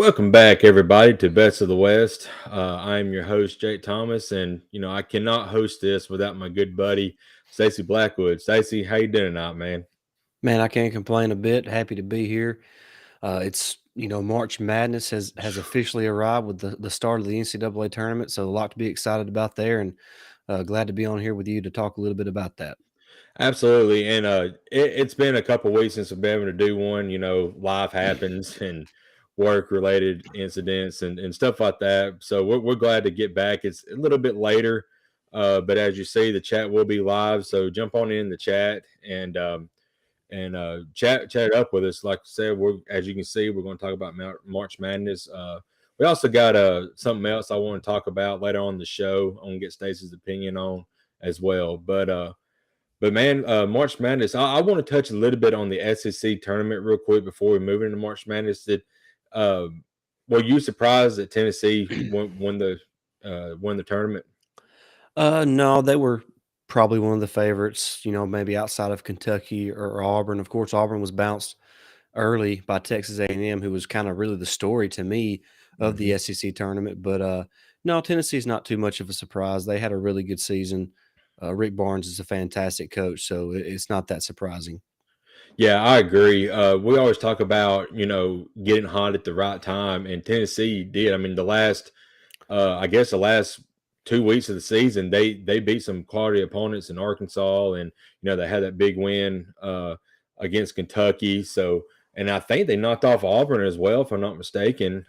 Welcome back, everybody, to Best of the West. I'm your host, Jake Thomas, and I cannot host this without my good buddy, Stacy Blackwood. Stacy, how you doing tonight, man? Man, I can't complain a bit. Happy to be here. It's March Madness has officially arrived with the start of the NCAA tournament, so a lot to be excited about there, and glad to be on here with you to talk a little bit about that. Absolutely, and it's been a couple weeks since I've been able to do one. Life happens and work-related incidents and stuff like that. So we're glad to get back. It's a little bit later, but as you see, the chat will be live. So jump on in the chat and chat up with us. Like I said, as you can see, we're going to talk about March Madness. We also got something else I want to talk about later on in the show. I want to get Stacey's opinion on as well. But man, March Madness. I want to touch a little bit on the SEC tournament real quick before we move into March Madness. Uh, were you surprised that Tennessee won the tournament? No, they were probably one of the favorites. Maybe outside of Kentucky or Auburn. Of course, Auburn was bounced early by Texas A&M, who was kind of really the story to me of the Mm-hmm. SEC tournament. But no, Tennessee's not too much of a surprise. They had a really good season. Rick Barnes is a fantastic coach, so it's not that surprising. Yeah, I agree. We always talk about getting hot at the right time, and Tennessee did. I mean, I guess the last 2 weeks of the season, they beat some quality opponents in Arkansas, and they had that big win against Kentucky. So, and I think they knocked off Auburn as well, if I'm not mistaken.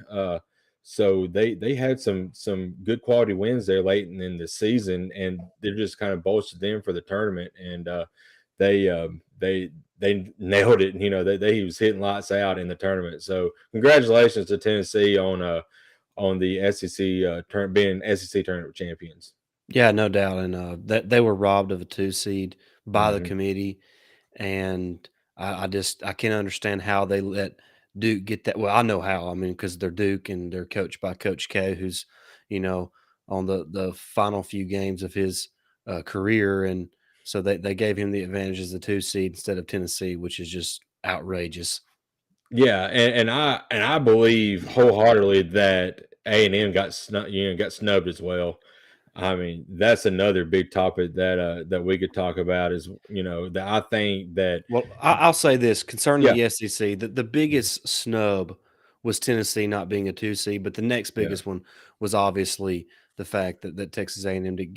So they had some good quality wins there late in the season, and they're just kind of bolstered them for the tournament, and they they nailed it. They was hitting lights out in the tournament. So congratulations to Tennessee on the SEC being SEC tournament champions. Yeah, no doubt, and that they were robbed of a 2 seed by the Hmm. committee, and I can't understand how they let Duke get that. Well, I know how. I mean, because they're Duke and they're coached by Coach K, who's you know on the final few games of his career, and so they gave him the advantage as the 2 seed instead of Tennessee, which is just outrageous. Yeah, and I believe wholeheartedly that A&M got snubbed as well. I mean, that's another big topic that we could talk about is that I think that Well, I'll say this concerning yeah, the SEC, the biggest snub was Tennessee not being a 2 seed, but the next yeah, biggest one was obviously the fact that Texas A&M didn't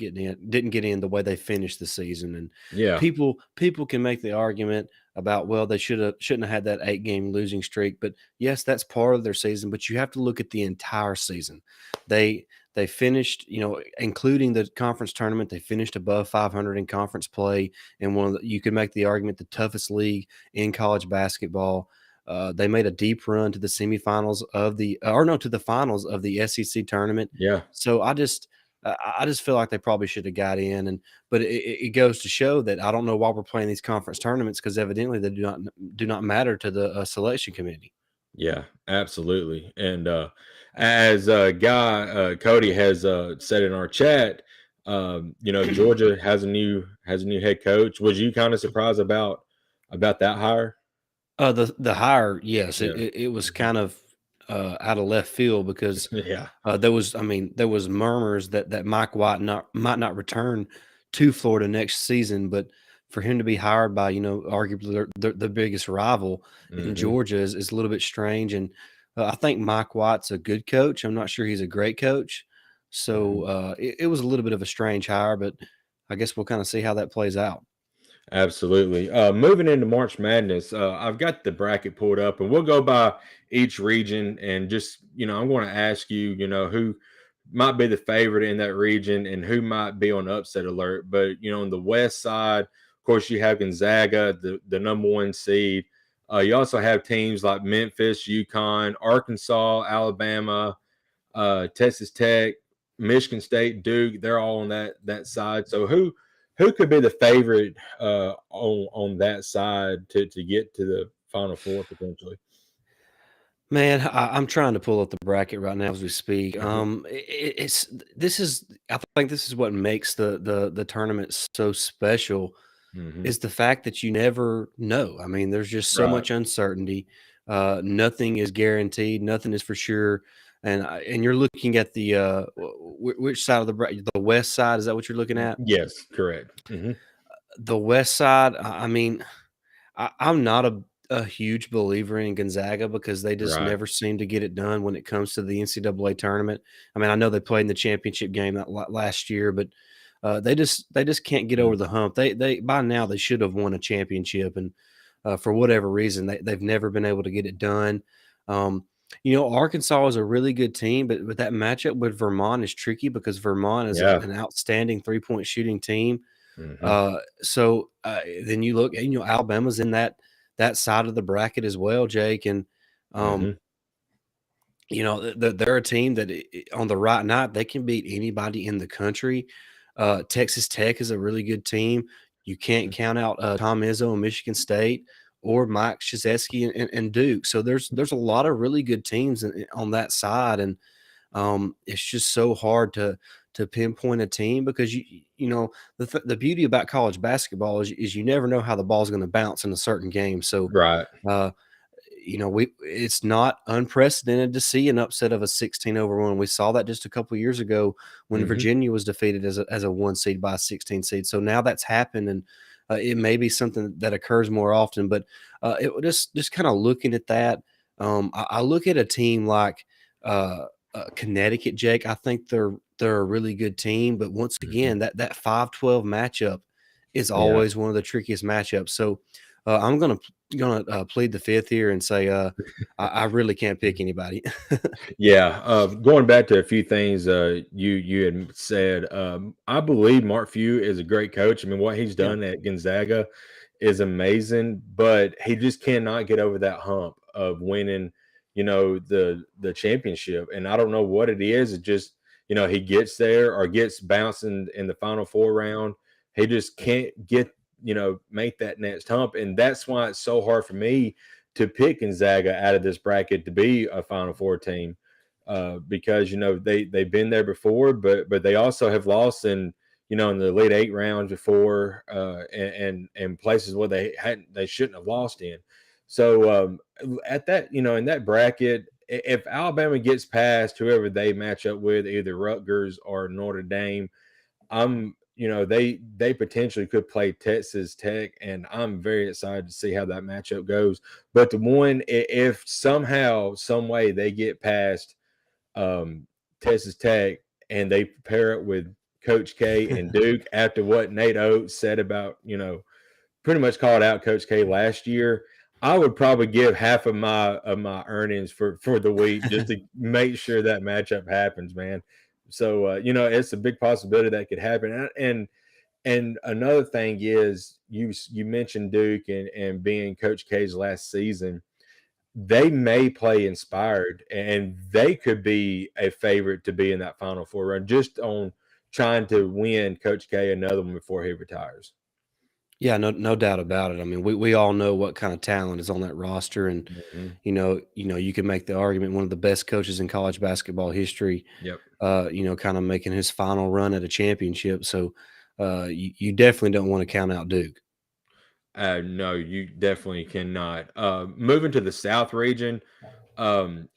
get in the way they finished the season. And yeah. people can make the argument about, well, they shouldn't have had that 8-game losing streak, but yes, that's part of their season, but you have to look at the entire season. They they finished, including the conference tournament, they finished above 500 in conference play, and you could make the argument the toughest league in college basketball. They made a deep run to the semifinals of to the finals of the SEC tournament. Yeah. So I just feel like they probably should have got in, but it goes to show that I don't know why we're playing these conference tournaments, because evidently they do not matter to the selection committee. Yeah, absolutely. And as guy Cody has said in our chat, Georgia has a new head coach. Was you kind of surprised about that hire? The hire, yes, it, Yeah. it, it was Mhm. kind of out of left field, because Yeah. there was murmurs that Mike White might not return to Florida next season, but for him to be hired by arguably the biggest rival in Hmm. Georgia is a little bit strange, and I think Mike White's a good coach. I'm not sure he's a great coach, so Hmm. it was a little bit of a strange hire, but I guess we'll kind of see how that plays out. Absolutely. Moving into March Madness, I've got the bracket pulled up, and we'll go by each region. And just I'm going to ask you, who might be the favorite in that region and who might be on upset alert. But on the west side, of course, you have Gonzaga, the number one seed. You also have teams like Memphis, UConn, Arkansas, Alabama, Texas Tech, Michigan State, Duke. They're all on that side. So who could be the favorite on that side to get to the Final Four potentially? Man, I'm trying to pull up the bracket right now as we speak. Hmm. It's this is I think this is what makes the tournament so special, Hmm. is the fact that you never know. I mean, there's just so Right. much uncertainty. Nothing is guaranteed. Nothing is for sure. And you're looking at the which side of the west side? Is that what you're looking at? Yes, correct. The west side. I mean, I'm not a huge believer in Gonzaga because they just Right. never seem to get it done when it comes to the NCAA tournament. I mean, I know they played in the championship game last year, but they just can't get over Mm. the hump. They by now they should have won a championship, and for whatever reason they've never been able to get it done. Arkansas is a really good team, but that matchup with Vermont is tricky because Vermont is Yeah. an outstanding 3-point shooting team. Mhm. Then you look, Alabama's in that side of the bracket as well, Jake, and um, Mhm. they're a team that on the right night they can beat anybody in the country. Texas Tech is a really good team. You can't count out Tom Izzo and Michigan State or Mike Krzyzewski and Duke. So there's a lot of really good teams on that side, and it's just so hard to pinpoint a team because the beauty about college basketball is you never know how the ball's going to bounce in a certain game. So Right. uh, it's not unprecedented to see an upset of a 16 over one. We saw that just a couple years ago when Mhm. Virginia was defeated as a 1 seed by a 16 seed. So now that's happened, and it may be something that occurs more often. But it just kind of looking at that, I look at a team like Connecticut, Jake. I think they're a really good team, but once Mhm. again, that 5-12 matchup is Yeah. always one of the trickiest matchups. So I'm gonna plead the fifth here and say I really can't pick anybody. Yeah, going back to a few things you had said, I believe Mark Few is a great coach. I mean, what he's Yeah. done at Gonzaga is amazing, but he just cannot get over that hump of winning, the championship. And I don't know what it is. It just, he gets there or gets bounced in the final four round. He just can't make that next hump. And that's why it's so hard for me to pick Gonzaga out of this bracket to be a Final Four team, because they've been there before, but they also have lost in the Elite Eight rounds before, and places where they shouldn't have lost in. So at that in that bracket, if Alabama gets past whoever they match up with, either Rutgers or Notre Dame, they potentially could play Texas Tech, and I'm very excited to see how that matchup goes. But the one, if somehow, some way they get past um, Texas Tech and they pair it with Coach K and Duke after what Nate Oates said about, pretty much called out Coach K last year, I would probably give half of my earnings for the week just to make sure that matchup happens, man. So it's a big possibility that could happen. And another thing is you mentioned Duke and being Coach K's last season. They may play inspired, and they could be a favorite to be in that Final Four run just on trying to win Coach K another one before he retires. Yeah, no doubt about it. I mean, we all know what kind of talent is on that roster, and Mhm. you can make the argument one of the best coaches in college basketball history. Yep. Kind of making his final run at a championship. So you definitely don't want to count out Duke. No, you definitely cannot. Moving to the South region, I'm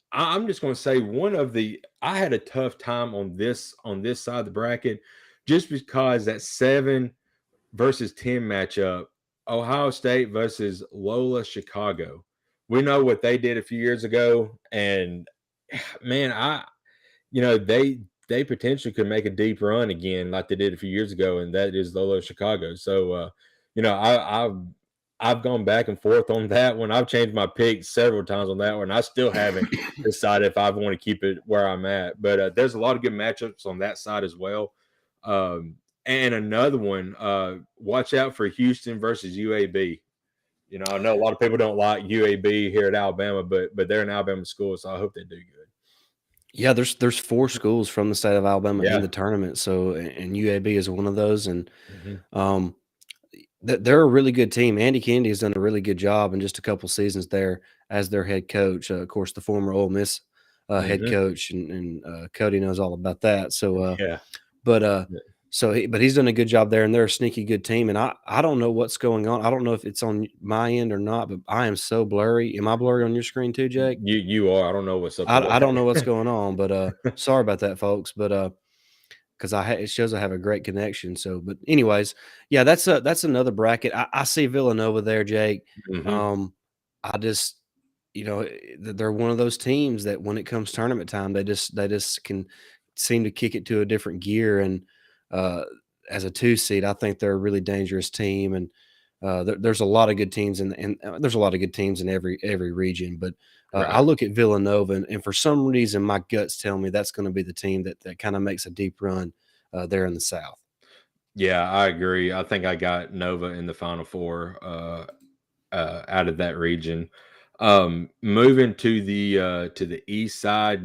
just going to say I had a tough time on this side of the bracket, just because that 7 versus 10 matchup, Ohio State versus Loyola Chicago. We know what they did a few years ago, and man, they potentially could make a deep run again like they did a few years ago, and that is Loyola Chicago. So I've gone back and forth on that one. I've changed my pick several times on that one. I still haven't decided if I want to keep it where I'm at. But there's a lot of good matchups on that side as well. And another one, watch out for Houston versus UAB. I know a lot of people don't like UAB here at Alabama, but they're an Alabama school, so I hope they do good. Yeah, there's 4 schools from the state of Alabama in Yeah. the tournament. So and UAB is one of those, and Mhm. um, they're a really good team. Andy Kennedy has done a really good job in just a couple seasons there as their head coach. Of course, the former Ole Miss head Mhm. coach, and Cody knows all about that. So, Yeah. but But he's done a good job there, and they're a sneaky good team. And I don't know what's going on. I don't know if it's on my end or not, but I am so blurry. Am I blurry on your screen too, Jake? You are. I don't know what's up with I don't know what's that. going on, but sorry about that, folks. But because it shows I have a great connection. So, but anyways, yeah, that's another bracket. I see Villanova there, Jake. Hmm. Um, I just they're one of those teams that when it comes tournament time, they just can seem to kick it to a different gear. And uh, as a 2 seed, I think they're a really dangerous team. And there's a lot of good teams, and there's a lot of good teams in every region. But I Right. look at Villanova, and for some reason, my guts tell me that's going to be the team that kind of makes a deep run there in the South. Yeah, I agree. I think I got Nova in the Final Four out of that region. Moving to the east side,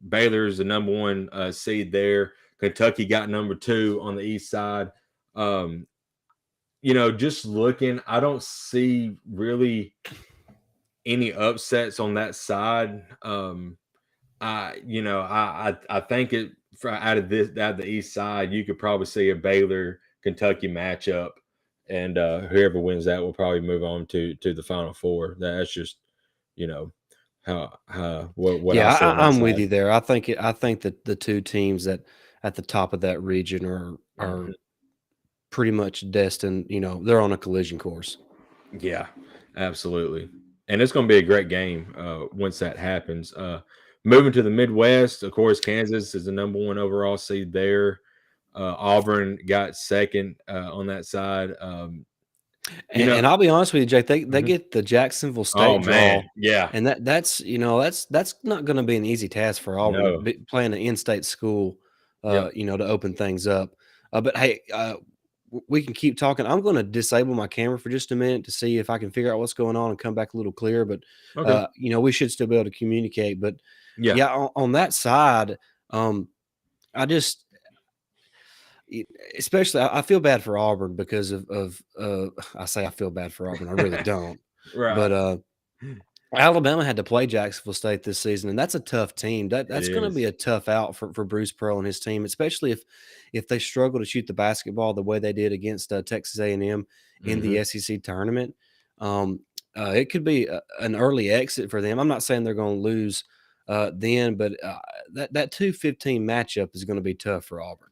Baylor's the number one seed there. Kentucky got number two on the east side. Um, just looking, I don't see really any upsets on that side. I think out of the east side, you could probably see a Baylor Kentucky matchup, and whoever wins that will probably move on to the Final Four. That's just you know how what I Yeah, see on that I'm with side. you there. I think that the two teams that at the top of that region are Mhm. pretty much destined. They're on a collision course. Yeah, absolutely. And it's going to be a great game once that happens. Moving to the Midwest, of course, Kansas is the number one overall seed there. Auburn got second on that side. You know, And I'll be honest with you, Jake. They mhm. get the Jacksonville Oh State man, draw, yeah, and that's not going to be an easy task for Auburn to no, be playing an in-state school, yep, to open things up. But hey, we can keep talking. I'm going to disable my camera for just a minute to see if I can figure out what's going on and come back a little clearer. But okay, we should still be able to communicate. But yeah, yeah, on that side, I just e especially I feel bad for Auburn because I say I feel bad for Auburn, I really don't. right, But Alabama had to play Jacksonville State this season, and that's a tough team. it That's gonna be is. a tough out for Bruce Pearl and his team, especially if they struggle to shoot the basketball the way they did against, Texas A&M in the Hmm. SEC tournament. Um, it could be an early exit for them. I'm not saying they're gonna lose, then, but, that 2-15 matchup is gonna be tough for Auburn.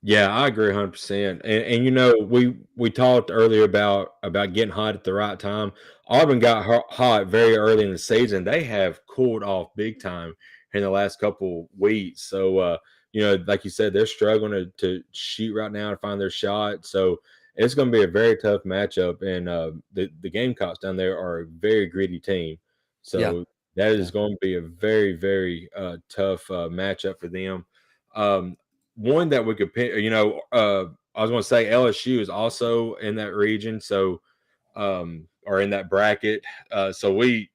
Yeah, I agree 100%. And we talked earlier about getting hot at the right time. Auburn got hot very early in the season. They have cooled off big time in the last couple weeks. So like you said, they're struggling to shoot right now to find their shot. So it's going to be a very tough matchup. And the Gamecocks down there are a very gritty team. Yeah, So that yeah. is going to be a very very tough matchup for them. Um, One that we could pick, I was going to say LSU is also in that region, so or in that bracket. So they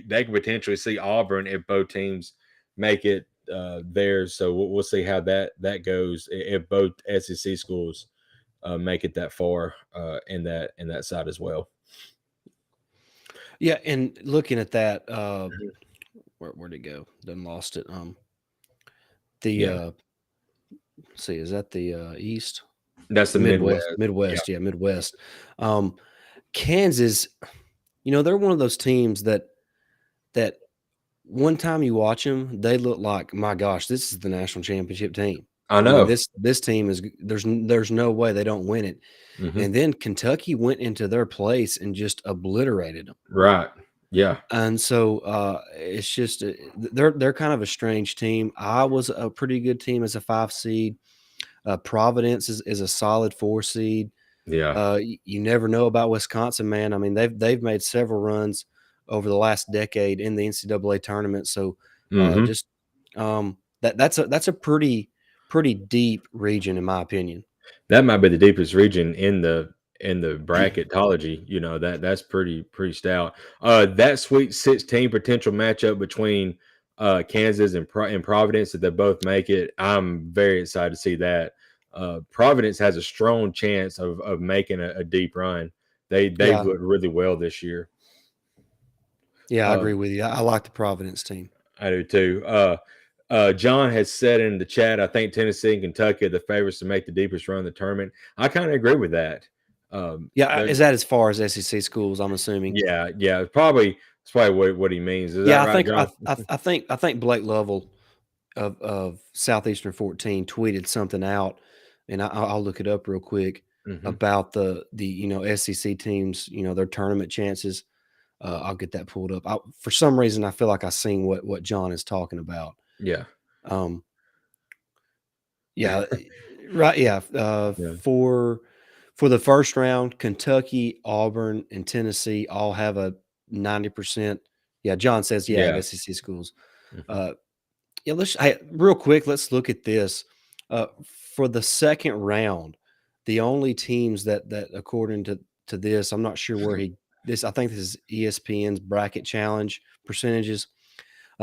could potentially see Auburn if both teams make it there. So we'll see how that goes if both SEC schools make it that far in that side as well. Yeah, and looking at that, Mhm. where'd it go? Done lost it. The Yeah, see, is that the East? that's the Midwest, Midwest. Yeah, Midwest, yeah, Midwest. Um, Kansas, they're one of those teams that one time you watch them, they look like, my gosh, this is the national championship team. I I mean, know. this team is there's no way they don't win it. Hmm. And then Kentucky went into their place and just obliterated them. Right. Yeah. And so it's just they're kind of a strange team. I was a pretty good team as a 5 seed. Providence is a solid 4 seed. Yeah. You never know about Wisconsin, man. I mean, they've made several runs over the last decade in the NCAA tournament. So Hmm. just that's a pretty deep region in my opinion. That might be the deepest region in the bracketology. That's pretty stout. That Sweet 16 potential matchup between Kansas and Providence, if they both make it, I'm very excited to see that. Providence has a strong chance of making a deep run. They've Yeah, looked really well this year. yeah, I agree Um, with you. I like the Providence team. I do too. John has said in the chat, I think Tennessee and Kentucky are the favorites to make the deepest run in the tournament. I kind of agree with that. Yeah, is that as far as SEC schools? I'm assuming. Yeah, probably that's probably what he means. Is that Yeah, right, John? I think Blake Lovell of Southeastern 14 tweeted something out, and I'll look it up real quick Hmm. about the SEC teams, their tournament chances. I'll get that pulled up. For some reason, I feel like I seen what John is talking about. Yeah, Um, yeah, right. Yeah, yeah, for the first round, Kentucky, Auburn, and Tennessee all have a 90%. Yeah, John says yeah yeah. of SEC schools. Hmm. Uh, Yeah, real quick, let's look at this. Uh, for the second round, the only teams that according to this, I'm not sure where I think this is ESPN's bracket challenge percentages.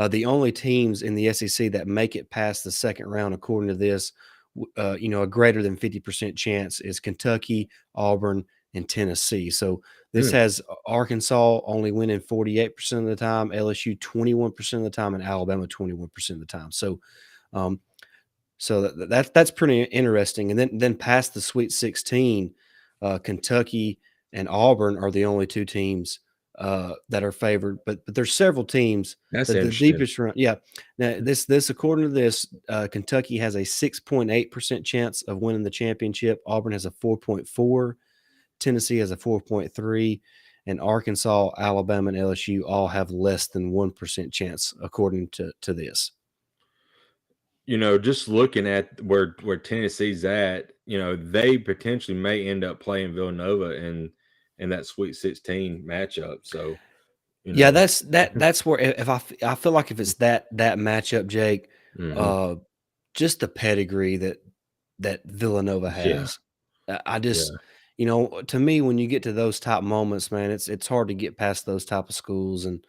The only teams in the SEC that make it past the second round, according to this, a greater than 50% chance is Kentucky, Auburn, and Tennessee. So this Mm. has Arkansas only winning 48% of the time, LSU 21% of the time, and Alabama 21% of the time. So, um, that's pretty interesting. And then past the Sweet 16, Kentucky and Auburn are the only two teams that are favored. But there's several teams That's that the interesting. deepest run. Yeah. Now this according to this, Kentucky has a 6.8% chance of winning the championship. Auburn has a 4.4. Tennessee has a 4.3. And Arkansas, Alabama, and LSU all have less than 1% chance, according to this. Just looking at where Tennessee's at, they potentially may end up playing Villanova in that Sweet 16 matchup. So, Yeah, that's where if I feel like if it's that matchup, Jake, mhm. uh, just the pedigree that Villanova Yeah, has. I just, yeah. to me, when you get to those top moments, man, it's hard to get past those type of schools, and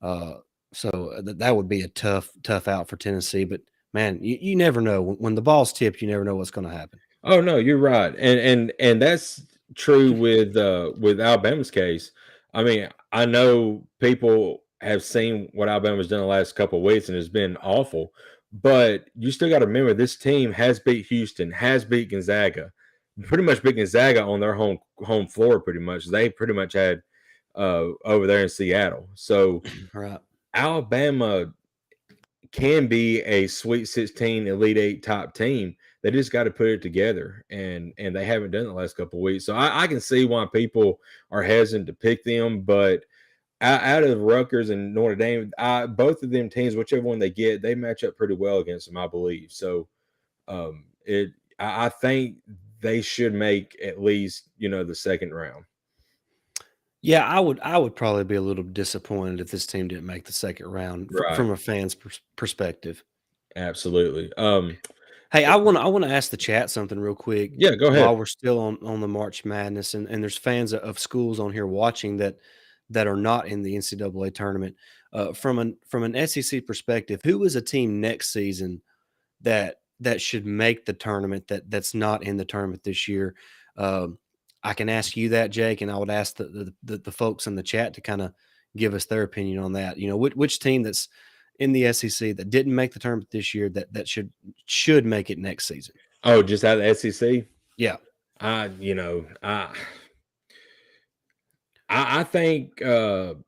uh, so that would be a tough out for Tennessee. But man, you never know when the ball's tipped. You never know what's going to happen. Oh no, you're right, and that's true with Alabama's case. I mean, I know people have seen what Alabama's done the last couple of weeks, and it's been awful. But you still got to remember, this team has beat Houston, has beat Gonzaga, pretty much beat Gonzaga on their home floor. Pretty much, they pretty much had over there in Seattle. So Right. Alabama can be a Sweet 16 Elite Eight top team. They just got to put it together, and they haven't done it the last couple of weeks. So I can see why people are hesitant to pick them. But out of Rutgers and Notre Dame, both of them teams, whichever one they get, they match up pretty well against them, I believe. So it, I think they should make at least the second round. Yeah, I would probably be a little disappointed if this team didn't make the second round Right. from a fan's perspective. Absolutely. Hey, I wanna ask the chat something real quick Yeah. Go ahead. while we're still on the March Madness, and there's fans of schools on here watching that are not in the NCAA tournament. From an SEC perspective, who is a team next season that should make the tournament that's not in the tournament this year? Um, I can ask you that, Jake, and I would ask the folks in the chat to kind of give us their opinion on that. Which team that's in the SEC that didn't make the tournament this year that should make it next season. Oh, just out of the SEC. Yeah. I you know I think A&M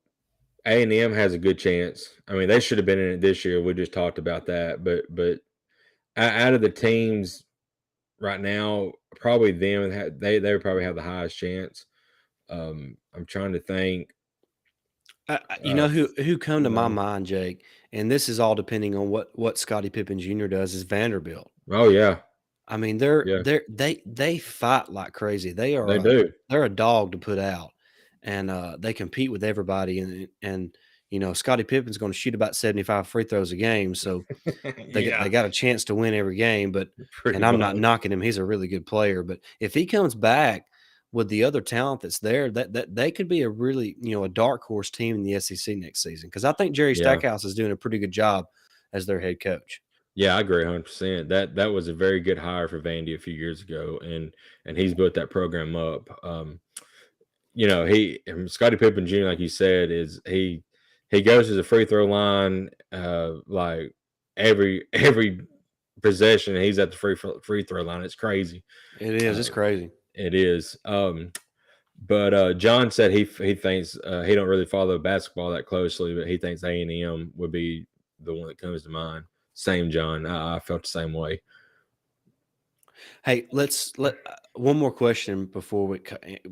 has a good chance. I mean, they should have been in it this year. We just talked about that, but out of the teams right now, probably them. They would probably have the highest chance. I'm trying to think. You Uh, know who come to my no. mind, Jake, and this is all depending on what Scottie Pippen Jr. does is Vanderbilt. Oh yeah, I mean, yeah, they fight like crazy. they do. They're a dog to put out, and they compete with everybody. And Scottie Pippen's going to shoot about 75 free throws a game, so they Yeah, got a chance to win every game. And pretty I'm not much. knocking him; he's a really good player. But if he comes back with the other talent that's there, that they could be a really a dark horse team in the SEC next season. Because I think Jerry Yeah, Stackhouse is doing a pretty good job as their head coach. yeah, I agree 100%. That was a very good hire for Vandy a few years ago, and he's built that program up. Scottie Pippen Jr., like you said, is he goes to the free throw line like every possession he's at the free throw line. It's crazy. It is. It's Uh, crazy. it is. But John said he thinks he don't really follow basketball that closely, but he thinks A&M would be the one that comes to mind. Same, John. I felt the same way. Hey, let's let one more question before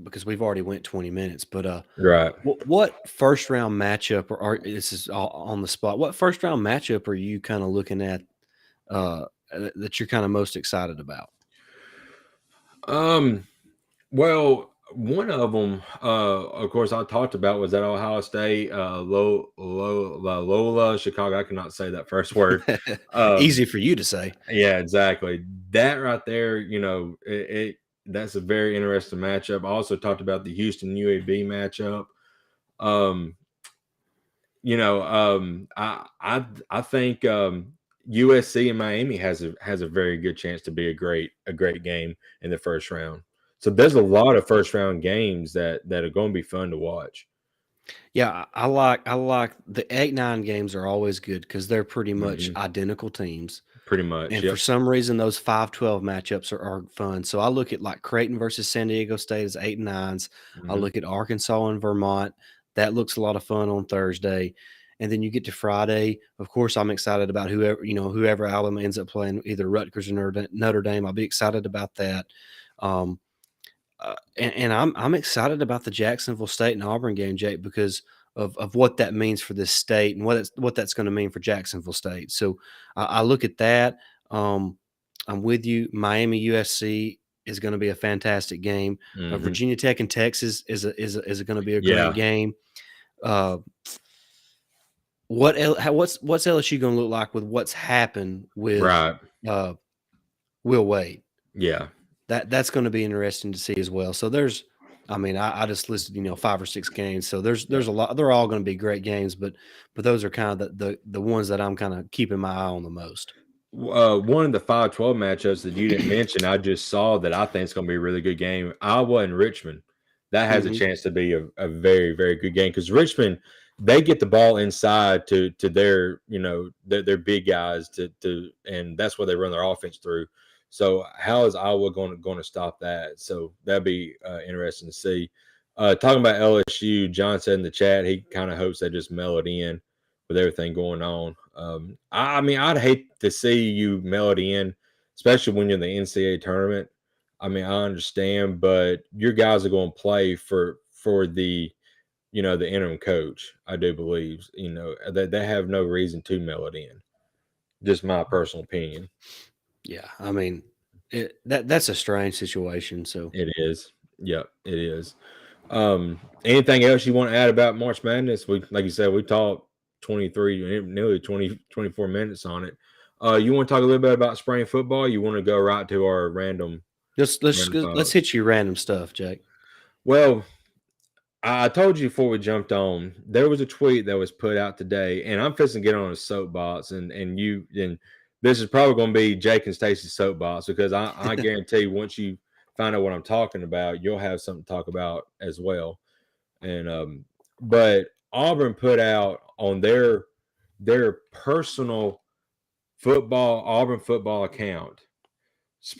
because we've already went 20 minutes. But Right. what first round matchup or this is all on the spot? What first round matchup are you kind of looking at that you're kind of most excited about? Well, one of them, of course, I talked about was at Ohio State, Lola, Chicago. I cannot say that first word. Um, Easy for you to say. yeah, exactly. That right there, that's a very interesting matchup. I also talked about the Houston UAB matchup. Um, I think USC and Miami has a very good chance to be a great game in the first round. So there's a lot of first round games that are going to be fun to watch. Yeah, I like the 8-9 games are always good because they're pretty much Hmm. identical teams. Pretty much, And for yep. some reason, those 5-12 matchups are fun. So I look at like Creighton versus San Diego State as 8 and 9s. I Hmm. look at Arkansas and Vermont. That looks a lot of fun on Thursday. And then you get to Friday. Of course, I'm excited about whoever Alabama ends up playing, either Rutgers or Notre Dame. I'll be excited about that. Um, and I'm excited about the Jacksonville State and Auburn game, Jake, because of what that means for this state and what that's going to mean for Jacksonville State. So I look at that. Um, I'm with you. Miami USC is going to be a fantastic game. Hmm. Virginia Tech and Texas is going to be a great Yeah, game. Uh, what's LSU going to look like with what's happened with right. uh, Will Wade? Yeah. That's going to be interesting to see as well. So I mean, I just listed 5 or 6 games. So there's a lot. They're all going to be great games, but those are kind of the ones that I'm kind of keeping my eye on the most. One of the 5-12 matchups that you didn't mention, I just saw that I think it's going to be a really good game. Iowa and Richmond. That has a Hmm. chance to be a very, very good game because Richmond, they get the ball inside to their, their big guys and that's where they run their offense through. So how is Iowa going to stop that? So that'd be interesting to see. Talking about LSU, John said in the chat he kind of hopes they just mail it in with everything going on. I mean, I'd hate to see you mail it in, especially when you're in the NCAA tournament. I mean, I understand, but your guys are going to play for the interim coach. I do believe they have no reason to mail it in. Just my personal opinion. Yeah, I mean, that's a strange situation. So It is. Yep, it is. Anything else you want to add about March Madness? We, like you said, we talked 23, nearly 24 minutes on it. You want to talk a little bit about spring football? You want to go right to our let's thoughts? hit you random stuff, Jake. Well, I told you before we jumped on, there was a tweet that was put out today, and I'm fixing to get on a soapbox, and this is probably going to be Jake and Stacy's soapbox because I guarantee once you find out what I'm talking about, you'll have something to talk about as well. And but Auburn put out on their personal Auburn football account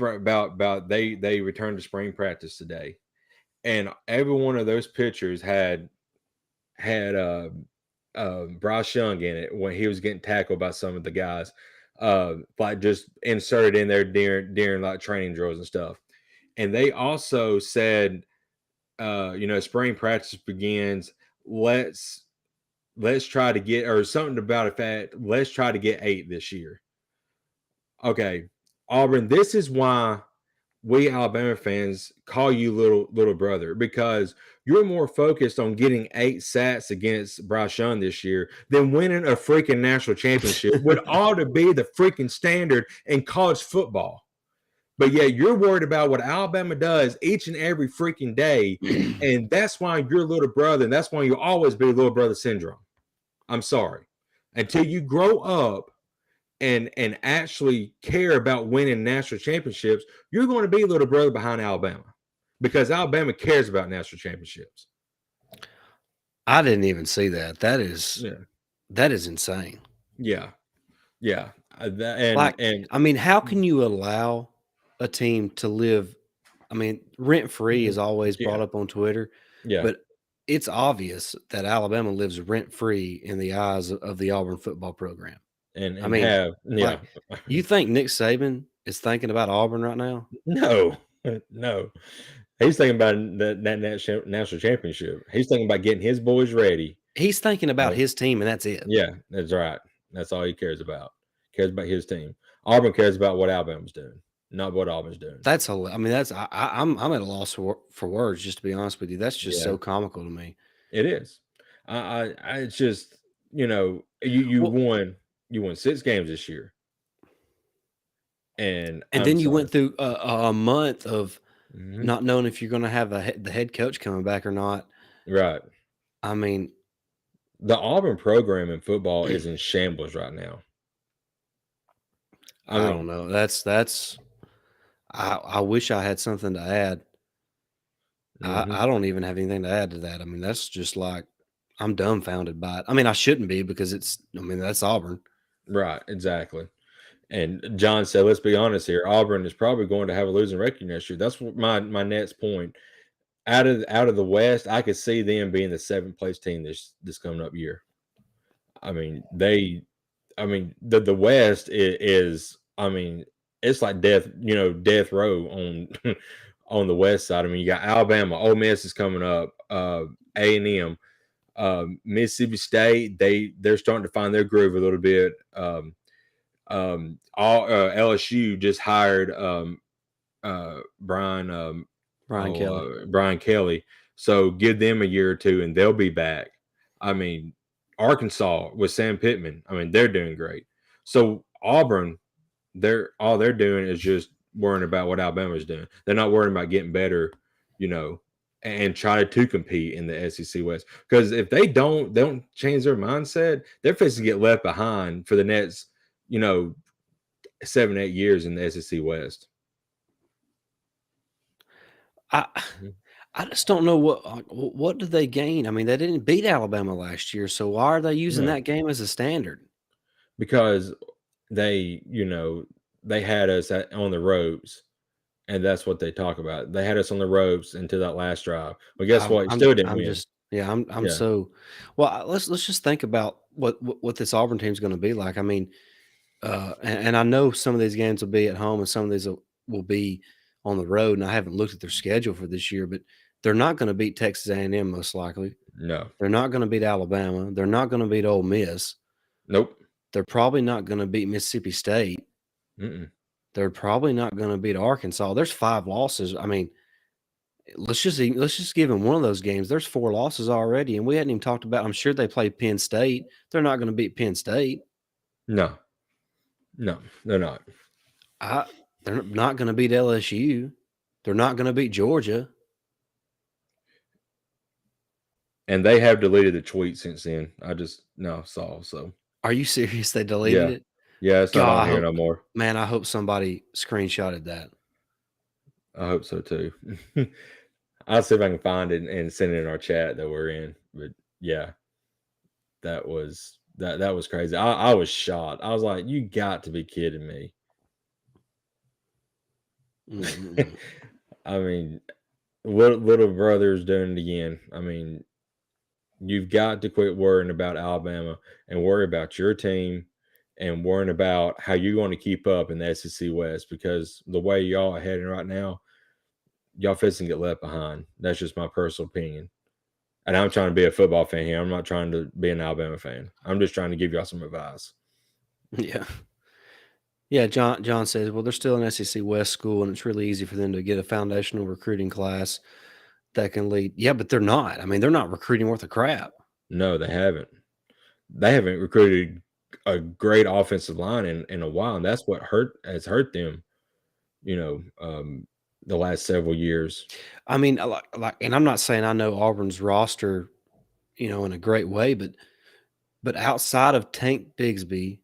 about they returned to spring practice today, and every one of those pictures had Bryce Young in it when he was getting tackled by some of the guys, like just inserted in there during like training drills and stuff. And they also said, spring practice begins. Let's try to get or something about a fact. Let's try to get 8 this year. Okay, Auburn. This is why we Alabama fans call you little brother because you're more focused on getting 8 sats against Bryce Young this year than winning a freaking national championship. Would ought to be the freaking standard in college football. But yeah, you're worried about what Alabama does each and every freaking day, and that's why you're little brother, and that's why you'll always be little brother syndrome. I'm sorry. Until you grow up and actually care about winning national championships, you're going to be little brother behind Alabama because Alabama cares about national championships. I didn't even see that. Yeah, That is insane. yeah, yeah. Like, and I mean, how can you allow a team to live? I mean, rent free is always brought yeah, up on Twitter, yeah, but it's obvious that Alabama lives rent free in the eyes of the Auburn football program. I and mean, have like, yeah. you think Nick Saban is thinking about Auburn right now? No, no. He's thinking about that national championship. He's thinking about getting his boys ready. He's thinking You about know? his team, and that's it. Yeah, that's right. That's all he cares about. Cares about his team. Auburn cares about what Alabama's doing, not what Auburn's doing. I mean, that's I'm at a loss for words, just to be honest with you. That's just Yeah, so comical to me. it is. It's just you Well, won 6 games this year, and and I'm then you sorry. went through a month of Mhm. not knowing if you're going to have the head coach coming back or not. Right. I mean, The Auburn program in football is in shambles right now. I I don't mean, know. That's I wish I had something to add. mhm. I don't even have anything to add to that. I mean, that's just like I'm dumbfounded by it. I mean, I shouldn't be because I mean, that's Auburn. Right, exactly. And John said, "Let's be honest here. Auburn is probably going to have a losing record next year." That's what my next point. Out of the West, I could see them being the 7th place team this coming up year. I mean, the West is I mean, it's like death row on on the West side. I mean, you got Alabama, Ole Miss is coming up, A&M, Mississippi State. They're starting to find their groove a little bit. All LSU just hired Brian Brian Kelly. Brian Kelly. So give them a year or two and they'll be back. I mean, Arkansas with Sam Pittman. I mean, they're doing great. So Auburn, they're doing is just worrying about what Alabama's doing. They're not worrying about getting better, you know, and try to compete in the SEC West. Because if they don't change their mindset, they're facing to get left behind for the next, you know, 7-8 years in the SEC West. I Mhm. I just don't know what did they gain. I mean, they didn't beat Alabama last year, so why are they using No, that game as a standard? because they had us on the ropes, and that's what they talk about. They had us on the ropes into that last drive. Well, guess what? You still didn't I'm win. just yeah, I'm Yeah, so well. Let's just think about what this Auburn team's going to be like. I mean, and I know some of these games will be at home and some of these will be on the road. And I haven't looked at their schedule for this year, but they're not going to beat Texas A&M most likely. no, They're not going to beat Alabama. They're not going to beat Ole Miss. nope, They're probably not going to beat Mississippi State. mm-mm. They're probably not going to beat Arkansas. There's 5 losses. I mean, let's just give them one of those games. There's 4 losses already, and we hadn't even talked about. I'm sure they play Penn State. They're not going to beat Penn State. No, no, they're not. I, they're not going to beat LSU. They're not going to beat Georgia. And they have deleted the tweet since then. I just now saw. So Are you serious? They deleted yeah, it. yeah, it's not God, on here no more. I hope somebody screenshotted that. I hope so too. I'll see if I can find it and send it in our chat that we're in. But yeah, that was crazy. I was shocked. I was like, you got to be kidding me. Mm-mm-mm. I mean, little brother's doing it again. I mean, you've got to quit worrying about Alabama and worry about your team and worrying about how you're going to keep up in the SEC West because the way y'all are heading right now, y'all fixing to get left behind. That's just my personal opinion. And I'm trying to be a football fan here. I'm not trying to be an Alabama fan. I'm just trying to give y'all some advice. Yeah. Yeah, John says, well, they're still an SEC West school, and it's really easy for them to get a foundational recruiting class that can lead. Yeah, but they're not. I mean, they're not recruiting worth a crap. No, they haven't. They haven't recruited a great offensive line in a while, and that's what has hurt them. You know, the last several years. I mean, and I'm not saying I know Auburn's roster, in a great way, but outside of Tank Bigsby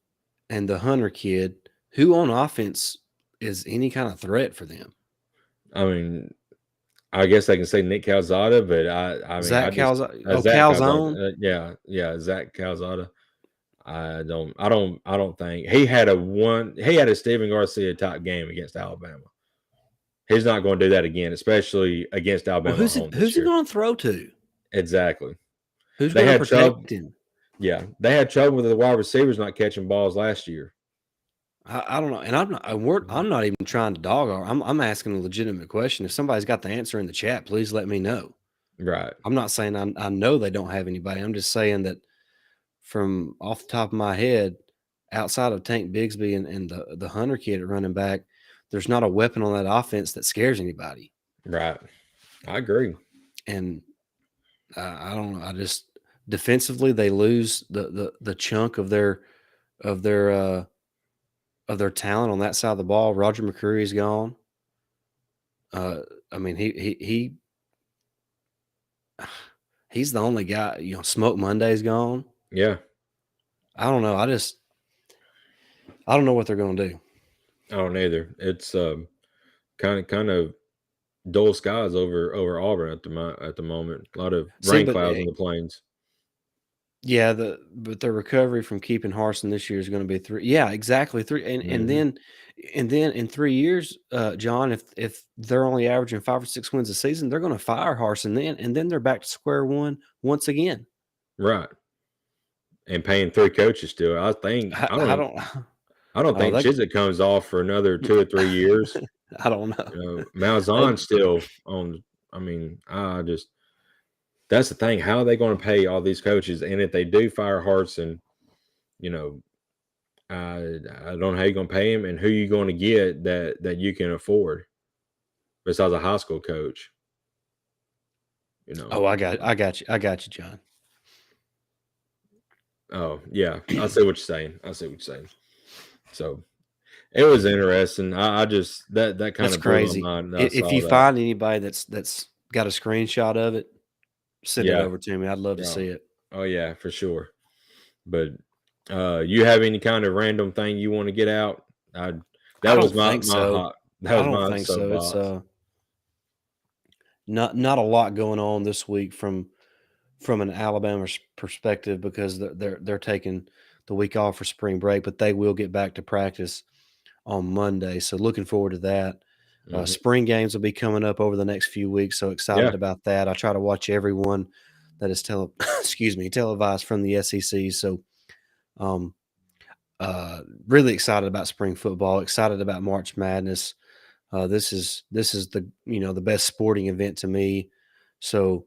and the Hunter kid, who on offense is any kind of threat for them? I mean, I guess I can say Nick Calzada, but I mean, I Zach just Calzone. Oh, Zach Calzone. Calzada, yeah, Zach Calzada. I don't think he had a Steven Garcia type game against Alabama. He's not going to do that again, especially against Well, Alabama at home who's this he year. going to throw to? Exactly. Who's They going to had trouble. protect him? Yeah, they had trouble with the wide receivers not catching balls last year. I don't know, and I'm not even trying to dog. I'm asking a legitimate question. If somebody's got the answer in the chat, please let me know. Right. I'm not saying I know they don't have anybody. I'm just saying that from off the top of my head, outside of Tank Bigsby and the Hunter kid at running back, there's not a weapon on that offense that scares anybody. Right. I agree. And I don't know. I just defensively they lose the chunk of their of their uh, of their talent on that side of the ball. Roger McCreary is gone. I mean he's the only guy. Smoke Monday's gone. Yeah. I don't know. I don't know what they're going to do. I don't either. It's kind of dull skies over Auburn at the moment. A lot of See, rain but clouds in the plains. yeah, but the recovery from keeping Harsin this year is going to be 3. Yeah, exactly 3. And then in 3 years, John, if they're only averaging 5 or 6 wins a season, they're going to fire Harsin then, and then they're back to square one once again. Right. And paying 3 coaches still. I think I don't. I don't think Chiswick comes off for another 2 or 3 years. I don't know. Malzahn's still on. I mean, that's the thing. How are they going to pay all these coaches? And if they do fire Hartson, I don't know how you're going to pay him and who you're going to get that you can afford besides a high school coach. Oh, I got you, John. Oh yeah, I see what you're saying. So it was interesting. I just that kind That's of blew crazy. my mind. If you find anybody that's got a screenshot of it, send it over to me. I'd love to see it. Oh yeah, for sure. But you have any kind of random thing you want to get out? That was my hot. That was my soapbox. It's not a lot going on this week from an Alabama perspective because they're taking the week off for spring break, but they will get back to practice on Monday. So looking forward to that. Spring games will be coming up over the next few weeks. So excited about that. I try to watch everyone that is televised from the SEC. So, really excited about spring football. Excited about March Madness. This is the the best sporting event to me. So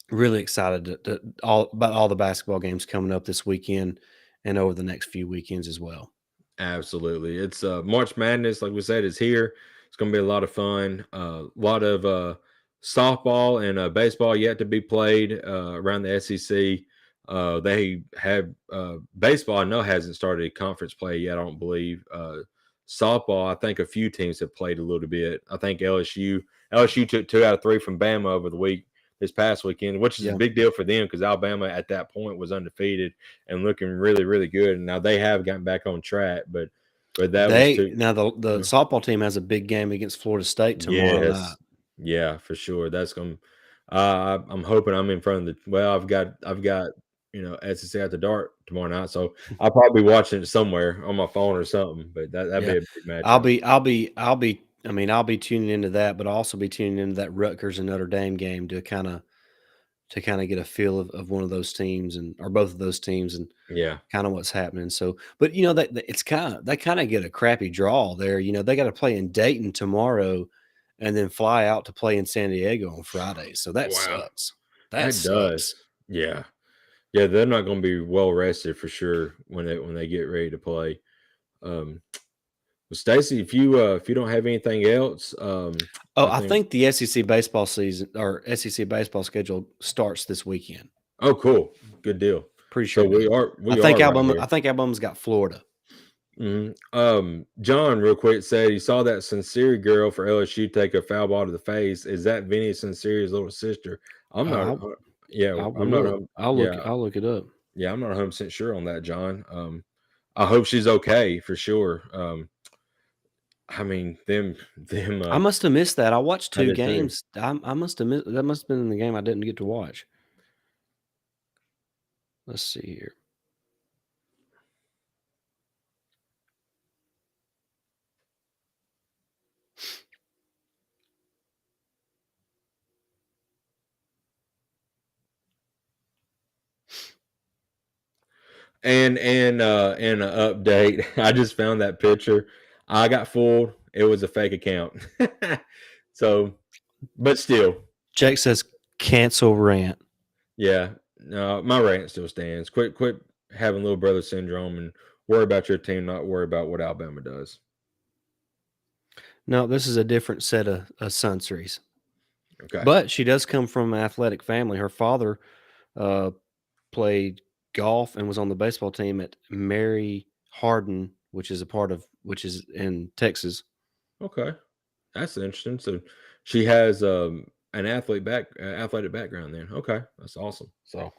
really excited about all the basketball games coming up this weekend and over the next few weekends as well. Absolutely. It's March Madness, like we said, is here. It's going to be a lot of fun. A lot of softball and baseball yet to be played around the SEC. They have baseball, I know, hasn't started conference play yet, I don't believe. Softball, I think a few teams have played a little bit. I think LSU took 2 out of 3 from Bama over the week. This past weekend, which is a big deal for them because Alabama at that point was undefeated and looking really, really good. And now they have gotten back on track, but that was too. Now the softball team has a big game against Florida State tomorrow night. Yeah, for sure. That's going. I'm hoping I'm in front of the. Well, I've got SEC After Dark tomorrow night, so I'll probably be watching it somewhere on my phone or something. But that'd be a big match. I'll be tuning into that, but I'll also be tuning into that Rutgers and Notre Dame game to kind of get a feel of one of those teams or both of those teams and kind of what's happening. So, but they kind of get a crappy draw there. They got to play in Dayton tomorrow and then fly out to play in San Diego on Friday. So that sucks. That sucks. Does. Yeah. Yeah, they're not going to be well rested for sure when they get ready to play. Stacy, if you don't have anything else, I think the SEC baseball season or SEC baseball schedule starts this weekend. Oh, cool, good deal. Pretty sure. So I think Alabama's got Florida. Mm-hmm. John, real quick, said he saw that Sincere girl for LSU take a foul ball to the face. Is that Vinny Sincere's little sister? I'm not. I'll look it up. Yeah, I'm not 100% sure on that, John. I hope she's okay for sure. I mean, them. I must have missed that. I watched 2 games. I must have missed. That must have been in the game I didn't get to watch. Let's see here. And an update, I just found that picture. I got fooled. It was a fake account. So, but still, Jake says cancel rant. yeah. No, my rant still stands. Quit having little brother syndrome and worry about your team, not worry about what Alabama does. No, this is a different set of Sunseries. Okay. But she does come from an athletic family. Her father uh, played golf and was on the baseball team at Mary Hardin, which is in Texas. Okay. That's interesting. So she has an athletic background then. Okay. That's awesome. So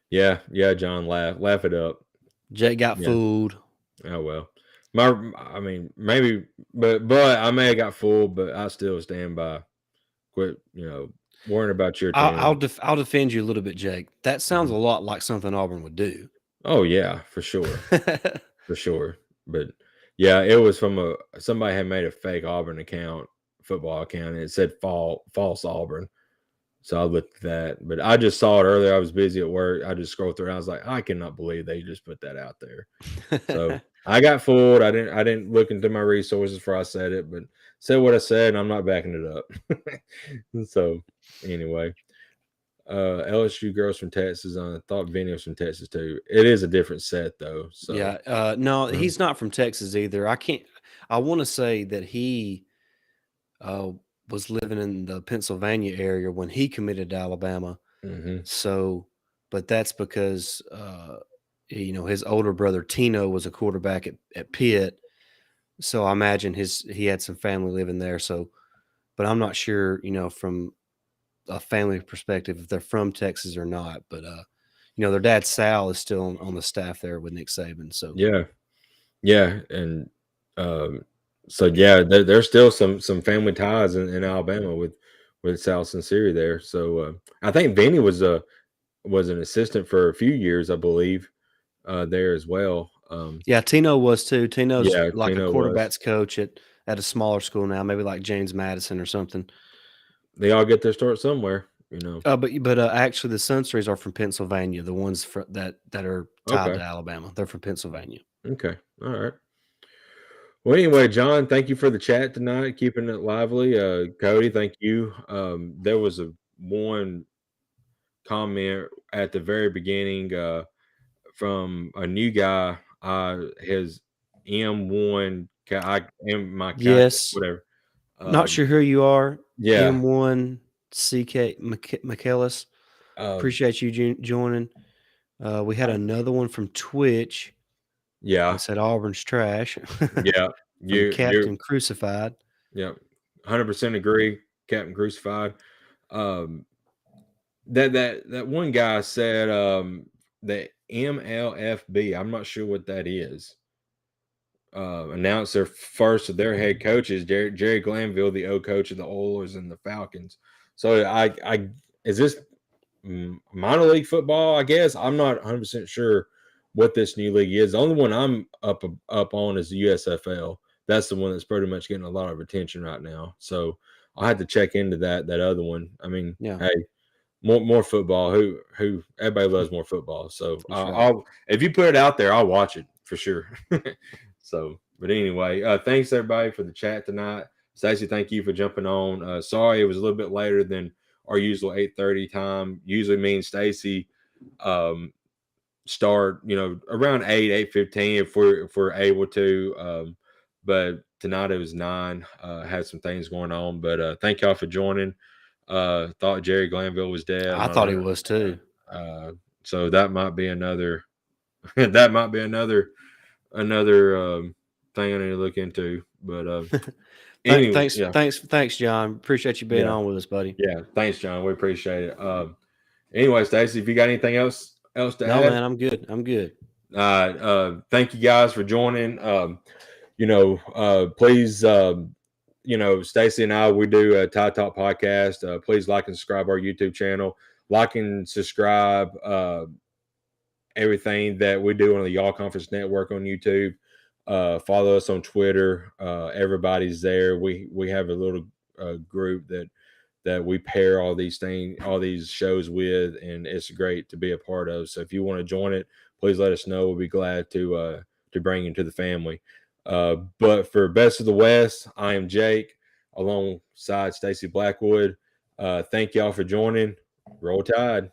yeah, John, laugh it up. Jake got Yeah. fooled. Oh well. I mean, maybe, but I may have got fooled, but I still stand by. Quit, worrying about your team. I'll defend you a little bit, Jake. That sounds Mhm. a lot like something Auburn would do. Oh yeah, for sure, for sure. But yeah, it was from somebody had made a fake Auburn football account, and it said false Auburn. So I looked at that, but I just saw it earlier. I was busy at work. I just scrolled through. And I was like, I cannot believe they just put that out there. So I got fooled. I didn't look into my resources before I said it, but said what I said, and I'm not backing it up. So anyway, LSU girls from Texas. I thought Vinny was from Texas too. It is a different set though. So Yeah. No, uh he's not from Texas either. I want to say that he uh, was living in the Pennsylvania area when he committed to Alabama. mhm. So, but that's because his older brother Tino was a quarterback at Pitt. So I imagine he had some family living there. So, but I'm not sure, from a family perspective if they're from Texas or not. But their dad Sal is still on the staff there with Nick Saban. So Yeah, yeah, and um, so yeah, there's still some family ties in Alabama with Sal Sincere there. So I think Vinny was an assistant for a few years, I believe, there as well. yeah, Tino was too. Tino's Yeah, like a Tino was. quarterbacks coach at a smaller school now, maybe like James Madison or something. They all get their start somewhere. But actually, the Sunstrees are from Pennsylvania. The ones that are tied Okay, to Alabama, they're from Pennsylvania. okay, all right. Well, anyway, John, thank you for the chat tonight, keeping it lively. Cody, thank you. There was a one comment at the very beginning from a new guy. His M1, I am my cat, Yes, whatever. not Um, sure who you are. yeah, M1 CK McKellis. um, Appreciate you joining. We had I- another one from Twitch yeah, that said Auburn's trash yeah. from You, Captain Crucified. yeah, 100% agree. Captain Crucified. Um, that one guy said the MLFB. I'm not sure what that is. Announced their first of their head coaches, Jerry Glanville, the old coach of the Oilers and the Falcons. So I is this minor league football? I guess I'm not 100% sure what this new league is. The only one I'm up on is the USFL. That's the one that's pretty much getting a lot of attention right now. So I'll have to check into that other one. I mean, Yeah, hey, more football. Who everybody loves more football. So that's right. I'll if you put it out there, I'll watch it for sure. So, but anyway, thanks everybody for the chat tonight. Stacey, thank you for jumping on. Sorry it was a little bit later than our usual 8:30 time. Usually me and Stacy start around 8:15 if we're able to. But tonight it was 9. Had some things going on, but thank y'all for joining. Thought Jerry Glanville was dead. I My thought he run. was too. So that might be another that might be another thing I need to look into. But anyway, Thanks, yeah, thanks, John. Appreciate you being yeah, on with us, buddy. yeah. Thanks, John. We appreciate it. Anyway, Stacey, if you got anything else to No, add, man, I'm good. I'm good. thank you guys for joining. Please, Stacy and I, we do a Tide Talk podcast. Please like and subscribe our YouTube channel. Like and subscribe everything that we do on the Y'all Conference Network on YouTube. Follow us on Twitter. Everybody's there. We have a little group that that we pair all these shows with, and it's great to be a part of. So if you want to join it, please let us know. We'll be glad to bring you to the family. But for Best of the West, I am Jake alongside Stacy Blackwood. Thank y'all for joining. Roll Tide.